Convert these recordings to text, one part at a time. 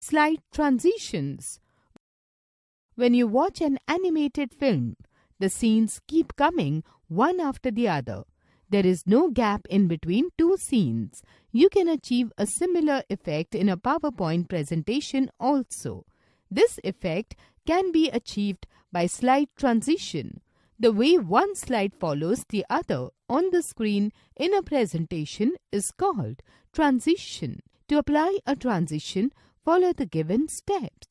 Slide transitions. When you watch an animated film, the scenes keep coming one after the other. There is no gap in between two scenes. You can achieve a similar effect in a PowerPoint presentation also. This effect can be achieved by slide transition. The way one slide follows the other on the screen in a presentation is called transition. To apply a transition, follow the given steps.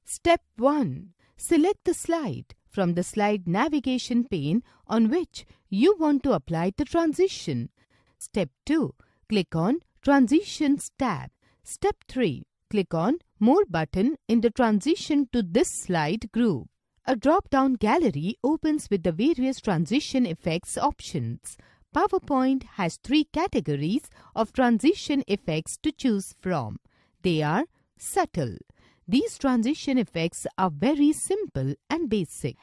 Step 1. Select the slide from the slide navigation pane on which you want to apply the transition. Step 2. Click on Transitions tab. Step 3. Click on More button in the Transition to this slide group. A drop-down gallery opens with the various transition effects options. PowerPoint has 3 categories of transition effects to choose from. They are subtle. These transition effects are very simple and basic.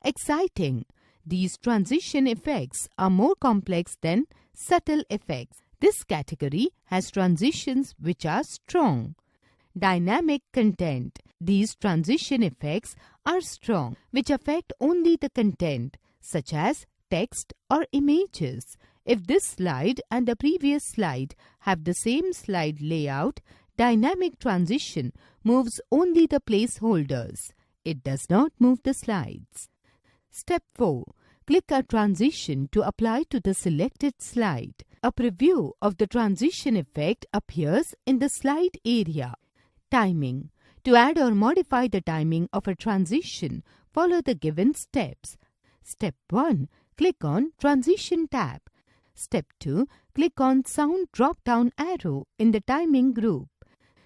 Exciting. These transition effects are more complex than subtle effects. This category has transitions which are strong. Dynamic content. These transition effects are strong, which affect only the content, such as text or images. If this slide and the previous slide have the same slide layout, dynamic transition moves only the placeholders. It does not move the slides. Step 4. Click a transition to apply to the selected slide. A preview of the transition effect appears in the slide area. Timing. To add or modify the timing of a transition, follow the given steps. Step 1. Click on Transition tab. Step 2. Click on Sound drop-down arrow in the timing group.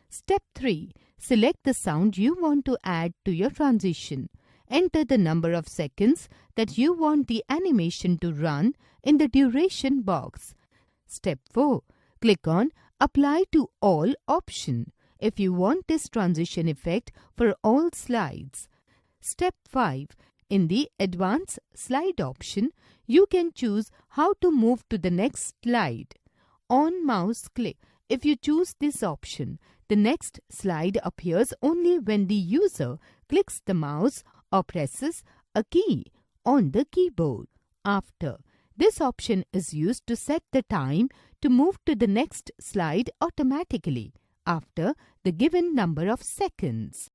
Step 3. Select the sound you want to add to your transition. Enter the number of seconds that you want the animation to run in the duration box. Step 4. Click on Apply to All option if you want this transition effect for all slides. Step 5. In the Advanced Slide option, you can choose how to move to the next slide. On mouse click. If you choose this option, the next slide appears only when the user clicks the mouse or presses a key on the keyboard. After, this option is used to set the time to move to the next slide automatically after the given number of seconds.